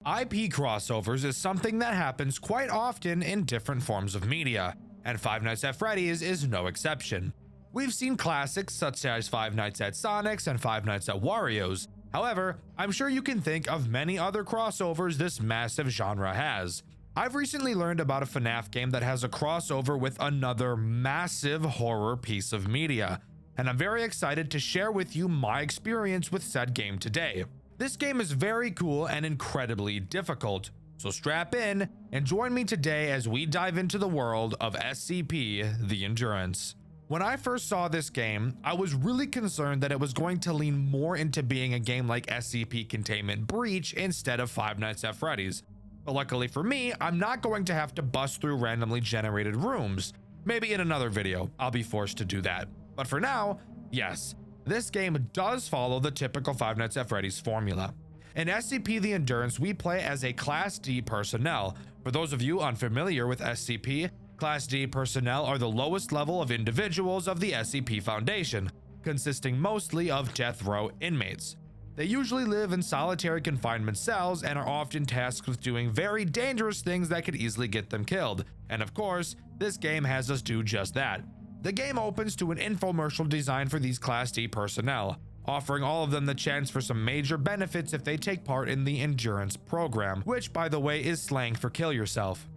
IP crossovers is something that happens quite often in different forms of media, and Five Nights at Freddy's is no exception. We've seen classics such as Five Nights at Sonic's and Five Nights at Wario's. However, I'm sure you can think of many other crossovers this massive genre has. I've recently learned about a FNAF game that has a crossover with another massive horror piece of media, and I'm very excited to share with you my experience with said game today. This game is very cool and incredibly difficult, so strap in and join me today as we dive into the world of SCP the Endurance. When I first saw this game, I was really concerned that it was going to lean more into being a game like SCP Containment Breach instead of Five Nights at Freddy's. But luckily for me, I'm not going to have to bust through randomly generated rooms. Maybe in another video, I'll be forced to do that. But for now, yes, this game does follow the typical Five Nights at Freddy's formula. In SCP the Endurance, we play as a Class D personnel. For those of you unfamiliar with SCP, Class D personnel are the lowest level of individuals of the SCP Foundation, consisting mostly of death row inmates. They usually live in solitary confinement cells and are often tasked with doing very dangerous things that could easily get them killed. And of course, this game has us do just that. The game opens to an infomercial designed for these Class D personnel, offering all of them the chance for some major benefits if they take part in the Endurance program, which by the way is slang for kill yourself.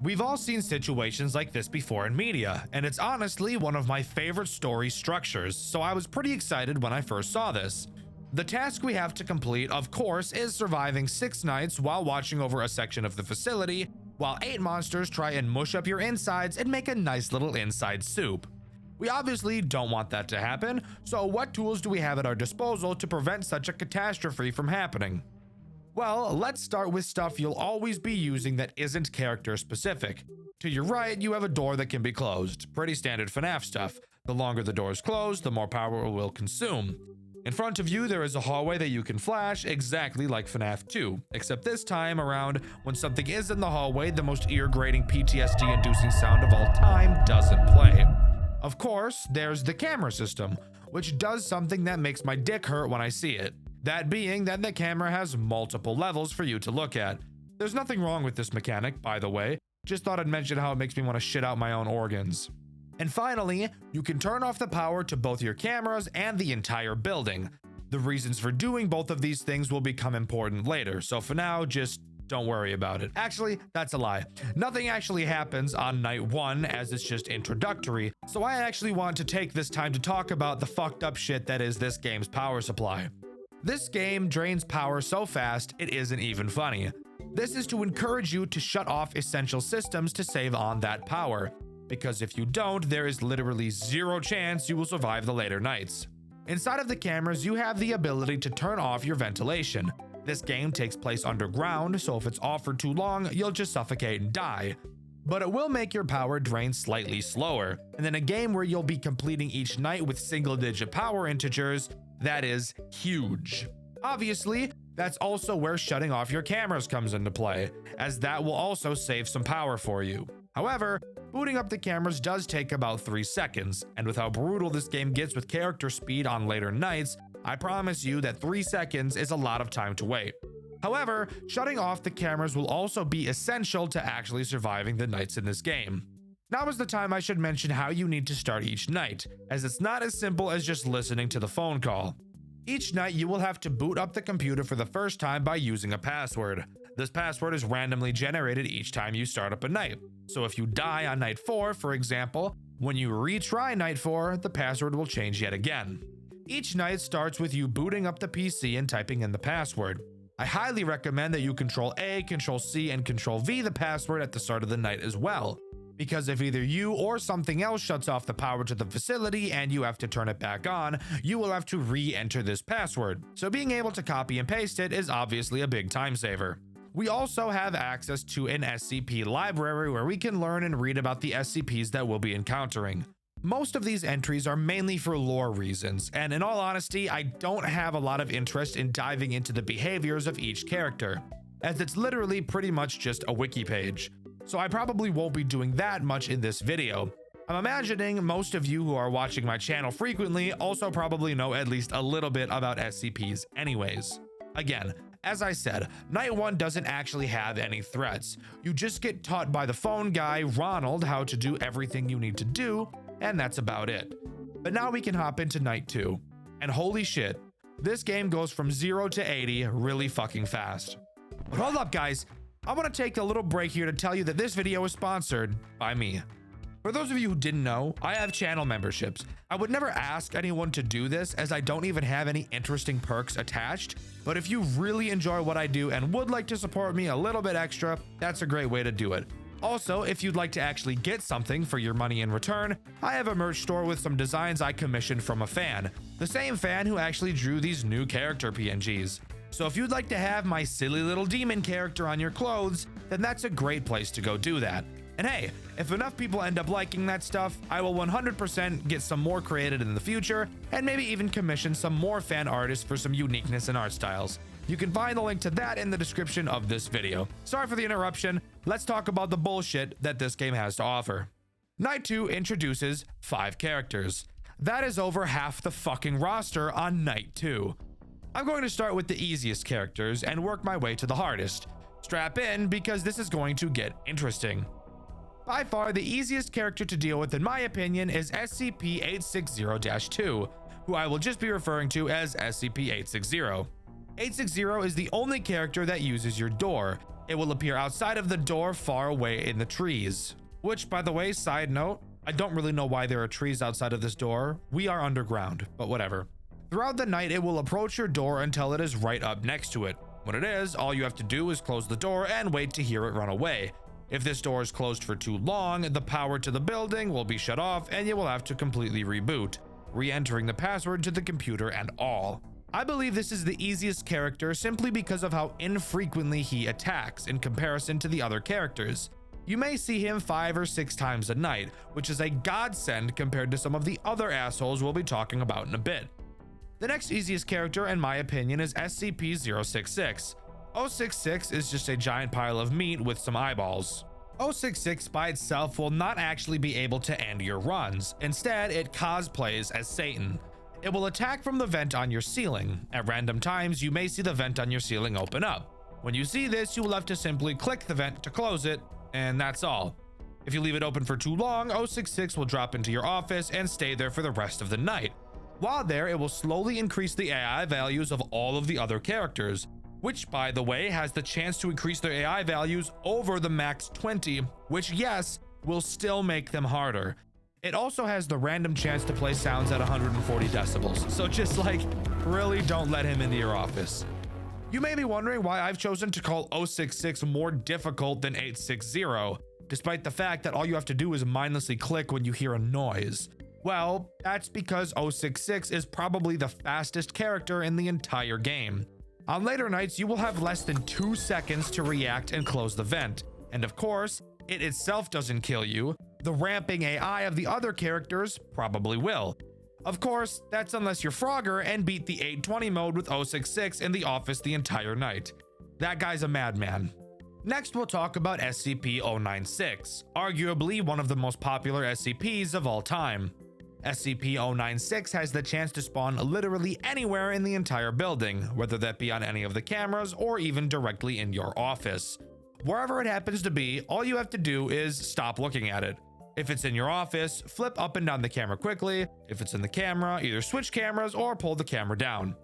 We've all seen situations like this before in media, and it's honestly one of my favorite story structures, so I was pretty excited when I first saw this. The task we have to complete, of course, is surviving 6 nights while watching over a section of the facility, while 8 monsters try and mush up your insides and make a nice little inside soup. We obviously don't want that to happen, so what tools do we have at our disposal to prevent such a catastrophe from happening? Well, let's start with stuff you'll always be using that isn't character specific. To your right, you have a door that can be closed. Pretty standard FNAF stuff. The longer the door is closed, the more power it will consume. In front of you, there is a hallway that you can flash, exactly like FNAF 2, except this time around, when something is in the hallway, the most ear-grating PTSD-inducing sound of all time doesn't play. Of course, there's the camera system, which does something that makes my dick hurt when I see it. That being that the camera has multiple levels for you to look at. There's nothing wrong with this mechanic, by the way, just thought I'd mention how it makes me want to shit out my own organs. And finally, you can turn off the power to both your cameras and the entire building. The reasons for doing both of these things will become important later, so for now, just don't worry about it. Actually, that's a lie. Nothing actually happens on night 1 as it's just introductory, so I actually want to take this time to talk about the fucked up shit that is this game's power supply. This game drains power so fast, it isn't even funny. This is to encourage you to shut off essential systems to save on that power, because if you don't, there is literally zero chance you will survive the later nights. Inside of the cameras, you have the ability to turn off your ventilation. This game takes place underground, so if it's off for too long, you'll just suffocate and die. But it will make your power drain slightly slower, and in a game where you'll be completing each night with single-digit power integers, that is huge. Obviously, that's also where shutting off your cameras comes into play, as that will also save some power for you. However, booting up the cameras does take about 3 seconds, and with how brutal this game gets with character speed on later nights, I promise you that 3 seconds is a lot of time to wait. However, shutting off the cameras will also be essential to actually surviving the nights in this game. Now is the time I should mention how you need to start each night, as it's not as simple as just listening to the phone call. Each night you will have to boot up the computer for the first time by using a password. This password is randomly generated each time you start up a night. So if you die on night 4, for example, when you retry night 4, the password will change yet again. Each night starts with you booting up the PC and typing in the password. I highly recommend that you Control A, Control C, and Control V the password at the start of the night as well, because if either you or something else shuts off the power to the facility and you have to turn it back on, you will have to re-enter this password. So being able to copy and paste it is obviously a big time saver. We also have access to an SCP library where we can learn and read about the SCPs that we'll be encountering. Most of these entries are mainly for lore reasons, and in all honesty, I don't have a lot of interest in diving into the behaviors of each character, as it's literally pretty much just a wiki page. So I probably won't be doing that much in this video. I'm imagining most of you who are watching my channel frequently also probably know at least a little bit about SCPs anyways. Again, As I said, night 1 doesn't actually have any threats. You just get taught by the phone guy, Ronald, how to do everything you need to do, and that's about it. But now we can hop into night 2. And holy shit, this game goes from 0 to 80 really fucking fast. But hold up guys, I want to take a little break here to tell you that this video is sponsored by me. For those of you who didn't know, I have channel memberships. I would never ask anyone to do this as I don't even have any interesting perks attached, but if you really enjoy what I do and would like to support me a little bit extra, that's a great way to do it. Also, if you'd like to actually get something for your money in return, I have a merch store with some designs I commissioned from a fan, the same fan who actually drew these new character PNGs. So if you'd like to have my silly little demon character on your clothes, then that's a great place to go do that. And hey, if enough people end up liking that stuff, I will 100% get some more created in the future, and maybe even commission some more fan artists for some uniqueness in art styles. You can find the link to that in the description of this video. Sorry for the interruption, let's talk about the bullshit that this game has to offer. Night 2 introduces 5 characters. That is over half the fucking roster on Night 2. I'm going to start with the easiest characters and work my way to the hardest. Strap in because this is going to get interesting. By far, the easiest character to deal with in my opinion is SCP-860-2, who I will just be referring to as SCP-860. 860 is the only character that uses your door. It will appear outside of the door far away in the trees. Which, by the way, side note, I don't really know why there are trees outside of this door. We are underground, but whatever. Throughout the night, it will approach your door until it is right up next to it. When it is, all you have to do is close the door and wait to hear it run away. If this door is closed for too long, the power to the building will be shut off and you will have to completely reboot, re-entering the password to the computer and all. I believe this is the easiest character simply because of how infrequently he attacks in comparison to the other characters. You may see him 5 or 6 times a night, which is a godsend compared to some of the other assholes we'll be talking about in a bit. The next easiest character in my opinion is SCP-066. 066 is just a giant pile of meat with some eyeballs. 066 by itself will not actually be able to end your runs. Instead, it cosplays as Satan. It will attack from the vent on your ceiling. At random times, you may see the vent on your ceiling open up. When you see this, you will have to simply click the vent to close it, and that's all. If you leave it open for too long, 066 will drop into your office and stay there for the rest of the night. While there, it will slowly increase the AI values of all of the other characters, which by the way has the chance to increase their AI values over the max 20, which yes, will still make them harder. It also has the random chance to play sounds at 140 decibels, so just like, really don't let him into your office. You may be wondering why I've chosen to call 066 more difficult than 860, despite the fact that all you have to do is mindlessly click when you hear a noise. Well, that's because 066 is probably the fastest character in the entire game. On later nights, you will have less than 2 seconds to react and close the vent. And of course, it itself doesn't kill you. The ramping AI of the other characters probably will. Of course, that's unless you're Frogger and beat the 820 mode with 066 in the office the entire night. That guy's a madman. Next, we'll talk about SCP-096, arguably one of the most popular SCPs of all time. SCP-096 has the chance to spawn literally anywhere in the entire building, whether that be on any of the cameras or even directly in your office. Wherever it happens to be, all you have to do is stop looking at it. If it's in your office, flip up and down the camera quickly. If it's in the camera, either switch cameras or pull the camera down.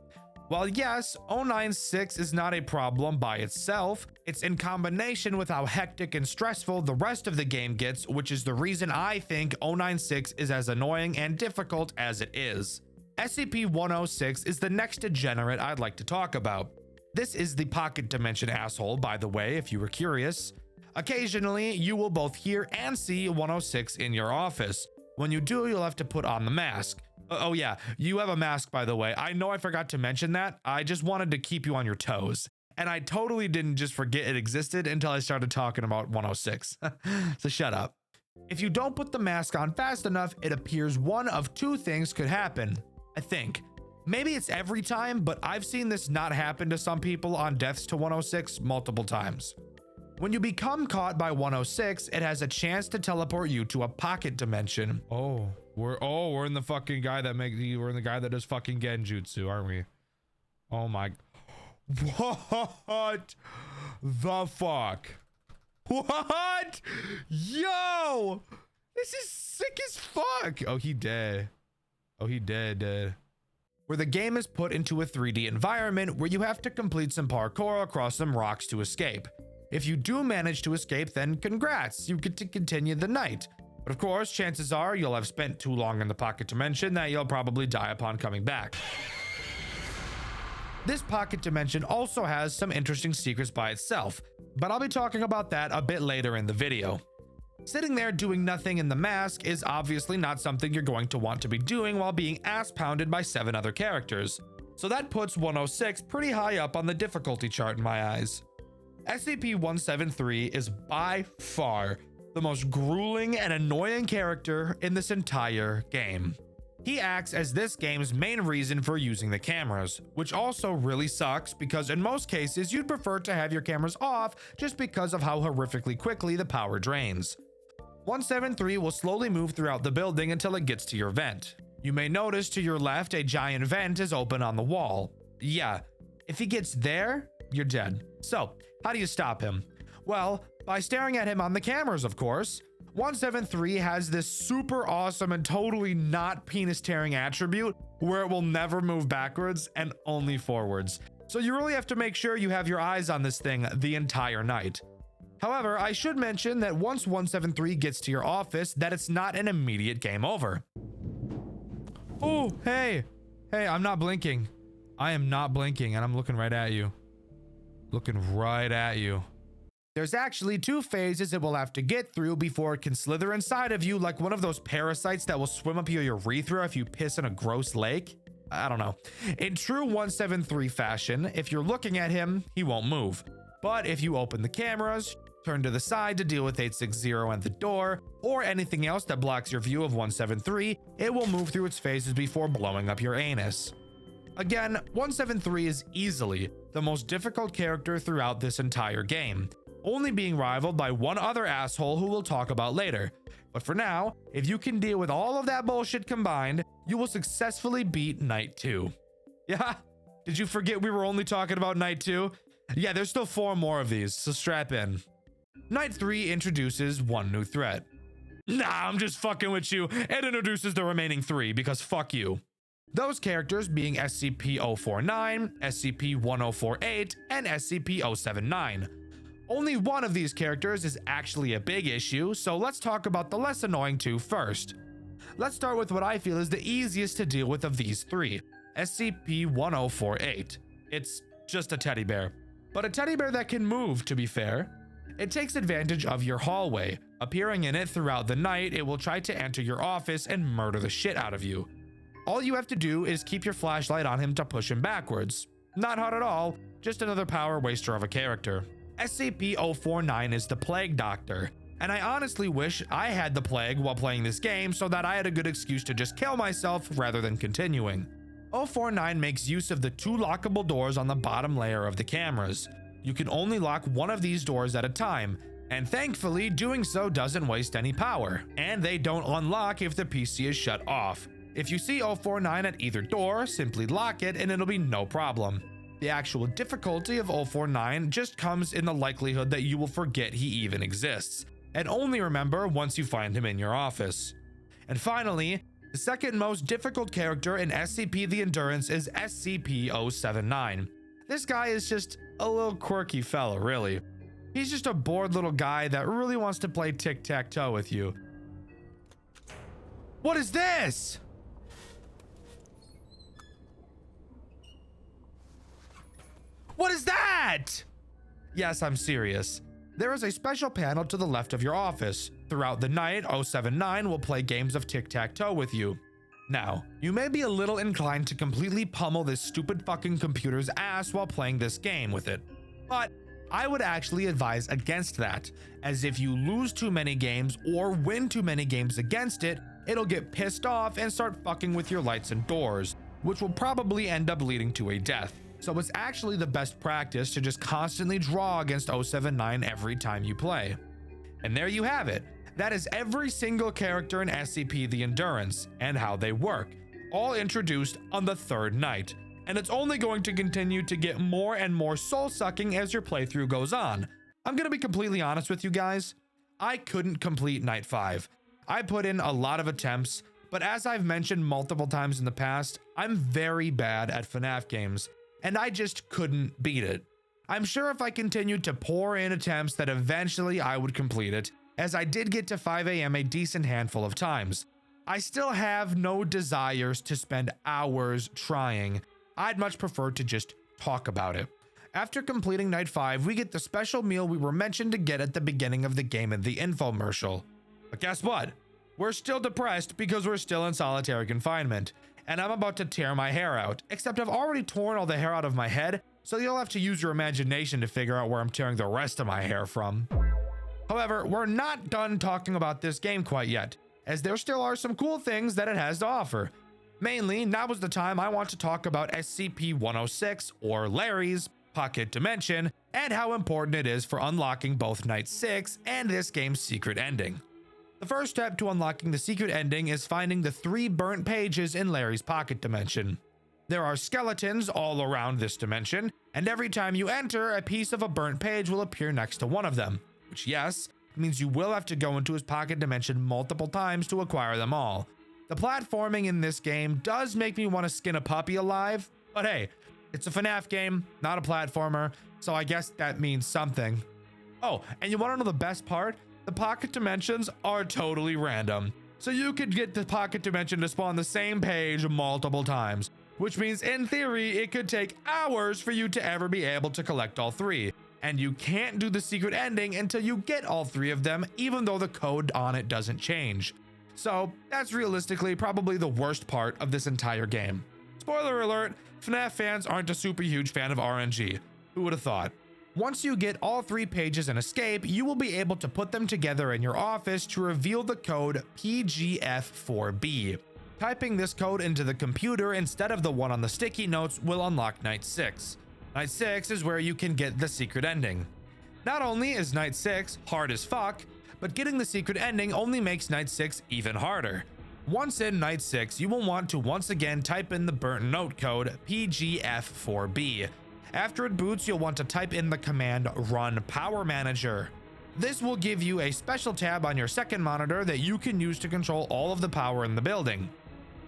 While yes, 096 is not a problem by itself, it's in combination with how hectic and stressful the rest of the game gets, which is the reason I think 096 is as annoying and difficult as it is. SCP-106 is the next degenerate I'd like to talk about. This is the pocket dimension asshole, by the way, if you were curious. Occasionally, you will both hear and see 106 in your office. When you do, you'll have to put on the mask. Oh yeah, you have a mask, by the way. I know I forgot to mention that. I just wanted to keep you on your toes. And I totally didn't just forget it existed until I started talking about 106. So shut up. If you don't put the mask on fast enough, it appears one of 2 things could happen, I think. Maybe it's every time, but I've seen this not happen to some people on deaths to 106 multiple times. When you become caught by 106, it has a chance to teleport you to a pocket dimension. We're in the fucking guy that we're in the guy that does fucking genjutsu, aren't we? Oh my. What the fuck? What? Yo! This is sick as fuck. Oh, he dead. Oh, he dead. Where the game is put into a 3D environment where you have to complete some parkour across some rocks to escape. If you do manage to escape, then congrats, you get to continue the night. But of course, chances are you'll have spent too long in the pocket dimension that you'll probably die upon coming back. This pocket dimension also has some interesting secrets by itself, but I'll be talking about that a bit later in the video. Sitting there doing nothing in the mask is obviously not something you're going to want to be doing while being ass pounded by 7 other characters. So that puts 106 pretty high up on the difficulty chart in my eyes. SCP-173 is by far the most grueling and annoying character in this entire game. He acts as this game's main reason for using the cameras, which also really sucks because in most cases you'd prefer to have your cameras off just because of how horrifically quickly the power drains. 173 will slowly move throughout the building until it gets to your vent. You may notice to your left a giant vent is open on the wall. Yeah, if he gets there, you're dead. So, how do you stop him? Well, by staring at him on the cameras, of course. 173 has this super awesome and totally not penis tearing attribute where it will never move backwards and only forwards. So you really have to make sure you have your eyes on this thing the entire night. However, I should mention that once 173 gets to your office, that it's not an immediate game over. Oh, hey, I'm not blinking. I am not blinking and I'm looking right at you. Looking right at you. There's actually 2 phases it will have to get through before it can slither inside of you like one of those parasites that will swim up your urethra if you piss in a gross lake. I don't know. In true 173 fashion, if you're looking at him, he won't move. But if you open the cameras, turn to the side to deal with 860 and the door, or anything else that blocks your view of 173, it will move through its phases before blowing up your anus. Again, 173 is easily the most difficult character throughout this entire game, only being rivaled by one other asshole who we'll talk about later. But for now, if you can deal with all of that bullshit combined, you will successfully beat Night 2. Yeah? Did you forget we were only talking about Night 2? Yeah, there's still 4 more of these, so strap in. Night 3 introduces one new threat. Nah, I'm just fucking with you. It introduces the remaining 3 because fuck you. Those characters being SCP-049, SCP-1048, and SCP-079. Only one of these characters is actually a big issue, so let's talk about the less annoying 2 first. Let's start with what I feel is the easiest to deal with of these 3, SCP-1048. It's just a teddy bear. But a teddy bear that can move, to be fair. It takes advantage of your hallway. Appearing in it throughout the night, it will try to enter your office and murder the shit out of you. All you have to do is keep your flashlight on him to push him backwards. Not hard at all, just another power waster of a character. SCP-049 is the Plague Doctor, and I honestly wish I had the plague while playing this game so that I had a good excuse to just kill myself rather than continuing. 049 makes use of the 2 lockable doors on the bottom layer of the cameras. You can only lock one of these doors at a time, and thankfully doing so doesn't waste any power, and they don't unlock if the PC is shut off. If you see 049 at either door, simply lock it and it'll be no problem. The actual difficulty of 049 just comes in the likelihood that you will forget he even exists, and only remember once you find him in your office. And finally, the second most difficult character in SCP the Endurance is SCP-079. This guy is just a little quirky fella, really. He's just a bored little guy that really wants to play tic-tac-toe with you. What is this? What is that? Yes, I'm serious. There is a special panel to the left of your office. Throughout the night, 079 will play games of tic-tac-toe with you. Now, you may be a little inclined to completely pummel this stupid fucking computer's ass while playing this game with it. But I would actually advise against that, as if you lose too many games or win too many games against it, it'll get pissed off and start fucking with your lights and doors, which will probably end up leading to a death. So it's actually the best practice to just constantly draw against 079 every time you play. And there you have it. That is every single character in SCP the Endurance and how they work, all introduced on the 3rd night. and it's only going to continue to get more and more soul-sucking as your playthrough goes on. I'm gonna be completely honest with you guys. I couldn't complete Night 5. I put in a lot of attempts, but as I've mentioned multiple times in the past, I'm very bad at FNAF games, and I just couldn't beat it. I'm sure if I continued to pour in attempts that eventually I would complete it, as I did get to 5 AM a decent handful of times. I still have no desires to spend hours trying. I'd much prefer to just talk about it. After completing Night 5, we get the special meal we were mentioned to get at the beginning of the game in the infomercial. But guess what? We're still depressed because we're still in solitary confinement, and I'm about to tear my hair out, except I've already torn all the hair out of my head, so you'll have to use your imagination to figure out where I'm tearing the rest of my hair from. However, we're not done talking about this game quite yet, as there still are some cool things that it has to offer. Mainly, now is the time I want to talk about SCP-106, or Larry's Pocket Dimension, and how important it is for unlocking both Night 6 and this game's secret ending. The first step to unlocking the secret ending is finding the 3 burnt pages in Larry's Pocket Dimension. There are skeletons all around this dimension, and every time you enter, a piece of a burnt page will appear next to one of them, which, yes, means you will have to go into his pocket dimension multiple times to acquire them all. The platforming in this game does make me want to skin a puppy alive, but hey, it's a FNAF game, not a platformer, so I guess that means something. Oh, and you want to know the best part? The pocket dimensions are totally random, so you could get the pocket dimension to spawn the same page multiple times, which means in theory it could take hours for you to ever be able to collect all 3, and you can't do the secret ending until you get all 3 of them, even though the code on it doesn't change. So that's realistically probably the worst part of this entire game. Spoiler alert, FNAF fans aren't a super huge fan of RNG. Who would have thought? Once you get all 3 pages and escape, you will be able to put them together in your office to reveal the code PGF4B. Typing this code into the computer instead of the one on the sticky notes will unlock Night 6. Night 6 is where you can get the secret ending. Not only is Night 6 hard as fuck, but getting the secret ending only makes Night 6 even harder. Once in Night 6, you will want to once again type in the burnt note code PGF4B. After it boots, you'll want to type in the command run power manager. This will give you a special tab on your second monitor that you can use to control all of the power in the building.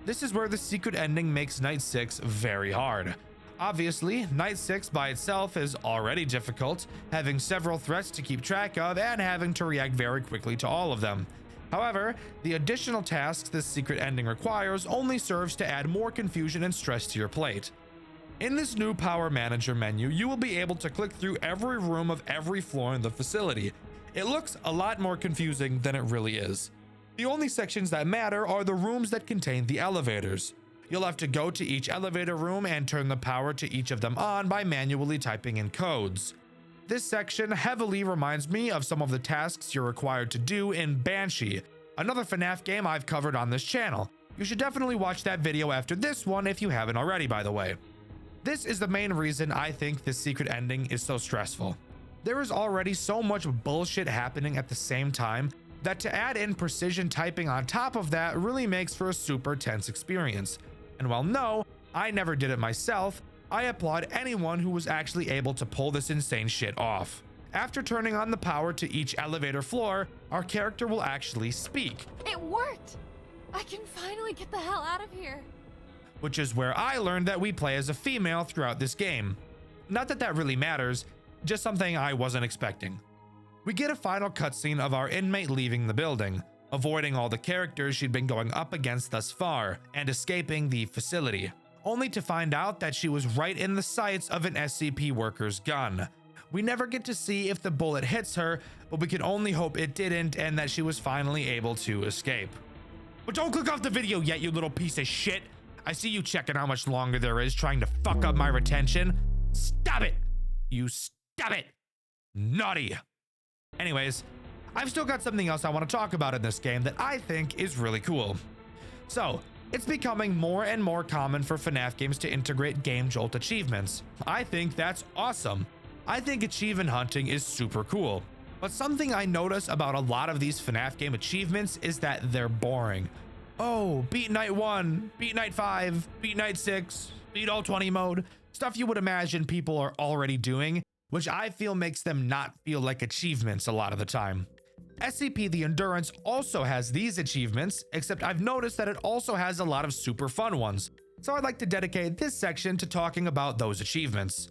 This is where the secret ending makes Night 6 very hard. Obviously, Night 6 by itself is already difficult, having several threats to keep track of and having to react very quickly to all of them. However, the additional tasks this secret ending requires only serves to add more confusion and stress to your plate. In this new Power Manager menu, you will be able to click through every room of every floor in the facility. It looks a lot more confusing than it really is. The only sections that matter are the rooms that contain the elevators. You'll have to go to each elevator room and turn the power to each of them on by manually typing in codes. This section heavily reminds me of some of the tasks you're required to do in Banshee, another FNAF game I've covered on this channel. You should definitely watch that video after this one if you haven't already, by the way. This is the main reason I think this secret ending is so stressful. There is already so much bullshit happening at the same time that to add in precision typing on top of that really makes for a super tense experience. And while no, I never did it myself, I applaud anyone who was actually able to pull this insane shit off. After turning on the power to each elevator floor, our character will actually speak. It worked! I can finally get the hell out of here. Which is where I learned that we play as a female throughout this game. Not that that really matters, just something I wasn't expecting. We get a final cutscene of our inmate leaving the building, avoiding all the characters she'd been going up against thus far, and escaping the facility, only to find out that she was right in the sights of an SCP worker's gun. We never get to see if the bullet hits her, but we can only hope it didn't and that she was finally able to escape. But don't click off the video yet, you little piece of shit! I see you checking how much longer there is, trying to fuck up my retention. Stop it! You stop it! Naughty! Anyways, I've still got something else I want to talk about in this game that I think is really cool. So, it's becoming more and more common for FNAF games to integrate Game Jolt achievements. I think that's awesome. I think achievement hunting is super cool. But something I notice about a lot of these FNAF game achievements is that they're boring. Oh, beat Night 1, beat Night 5, beat Night 6, Speed all 20 mode, stuff you would imagine people are already doing, which I feel makes them not feel like achievements a lot of the time. SCP the Endurance also has these achievements, except I've noticed that it also has a lot of super fun ones, so I'd like to dedicate this section to talking about those achievements.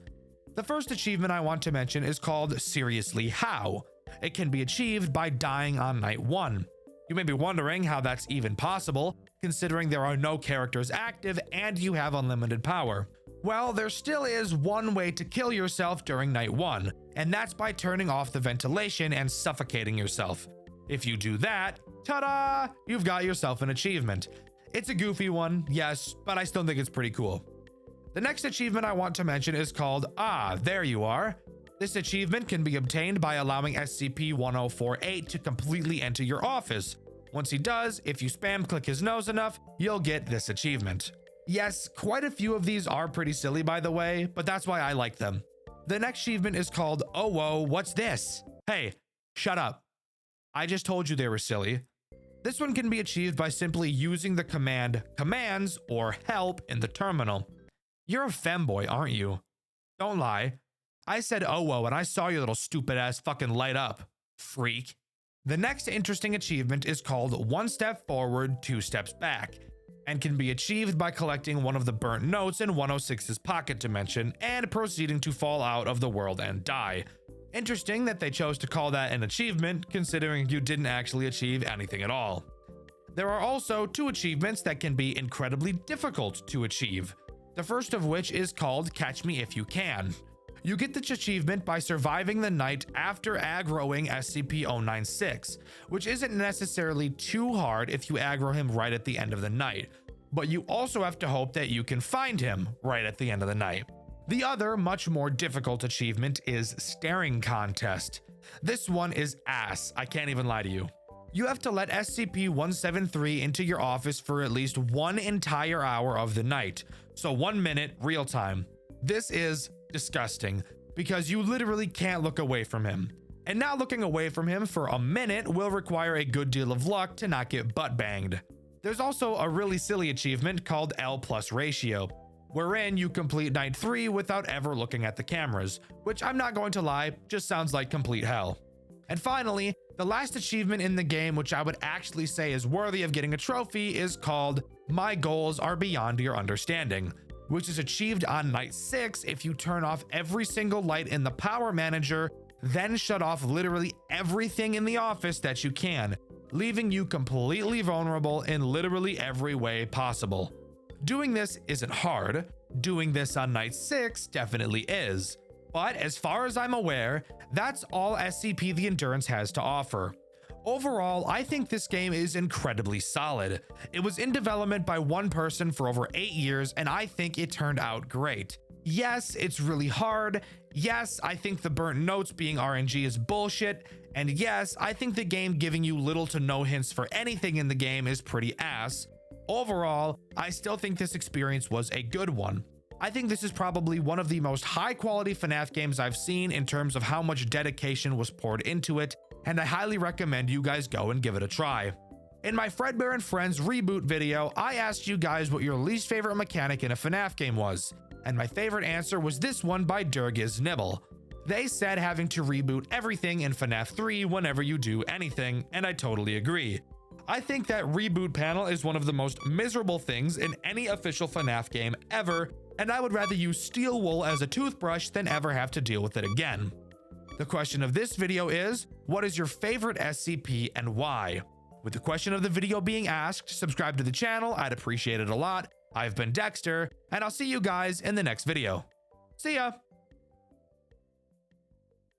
The first achievement I want to mention is called Seriously How. It can be achieved by dying on night 1. You may be wondering how that's even possible, considering there are no characters active and you have unlimited power. Well, there still is one way to kill yourself during night 1, and that's by turning off the ventilation and suffocating yourself. If you do that, ta-da! You've got yourself an achievement. It's a goofy one, yes, but I still think it's pretty cool. The next achievement I want to mention is called Ah, There You Are. This achievement can be obtained by allowing SCP-1048 to completely enter your office. Once he does, if you spam click his nose enough, you'll get this achievement. Yes, quite a few of these are pretty silly by the way, but that's why I like them. The next achievement is called Oh Whoa, What's This? Hey, shut up. I just told you they were silly. This one can be achieved by simply using the command commands or help in the terminal. You're a femboy, aren't you? Don't lie. I said oh whoa and I saw your little stupid ass fucking light up, freak. The next interesting achievement is called One Step Forward, Two Steps Back, and can be achieved by collecting one of the burnt notes in 106's pocket dimension and proceeding to fall out of the world and die. Interesting that they chose to call that an achievement, considering you didn't actually achieve anything at all. There are also 2 achievements that can be incredibly difficult to achieve. The first of which is called Catch Me If You Can. You get this achievement by surviving the night after aggroing SCP-096, which isn't necessarily too hard if you aggro him right at the end of the night, but you also have to hope that you can find him right at the end of the night. The other, much more difficult achievement is Staring Contest. This one is ass, I can't even lie to you. You have to let SCP-173 into your office for at least 1 entire hour of the night, so 1 minute real time. This is disgusting because you literally can't look away from him. And not looking away from him for a minute will require a good deal of luck to not get butt banged. There's also a really silly achievement called L+ ratio, wherein you complete night 3 without ever looking at the cameras, which I'm not going to lie, just sounds like complete hell. And finally, the last achievement in the game, which I would actually say is worthy of getting a trophy, is called My Goals Are Beyond Your Understanding, which is achieved on night 6 if you turn off every single light in the power manager, then shut off literally everything in the office that you can, leaving you completely vulnerable in literally every way possible. Doing this isn't hard. Doing this on night 6 definitely is. But as far as I'm aware, that's all SCP the Endurance has to offer. Overall, I think this game is incredibly solid. It was in development by one person for over 8 years, and I think it turned out great. Yes, it's really hard. Yes, I think the burnt notes being RNG is bullshit. And yes, I think the game giving you little to no hints for anything in the game is pretty ass. Overall, I still think this experience was a good one. I think this is probably one of the most high quality FNAF games I've seen in terms of how much dedication was poured into it, and I highly recommend you guys go and give it a try. In my Fredbear and Friends reboot video, I asked you guys what your least favorite mechanic in a FNAF game was, and my favorite answer was this one by Durgiz Nibble. They said having to reboot everything in FNAF 3 whenever you do anything, and I totally agree. I think that reboot panel is one of the most miserable things in any official FNAF game ever, and I would rather use steel wool as a toothbrush than ever have to deal with it again. The question of this video is, what is your favorite SCP and why? With the question of the video being asked, subscribe to the channel, I'd appreciate it a lot. I've been Dexter, and I'll see you guys in the next video. See ya!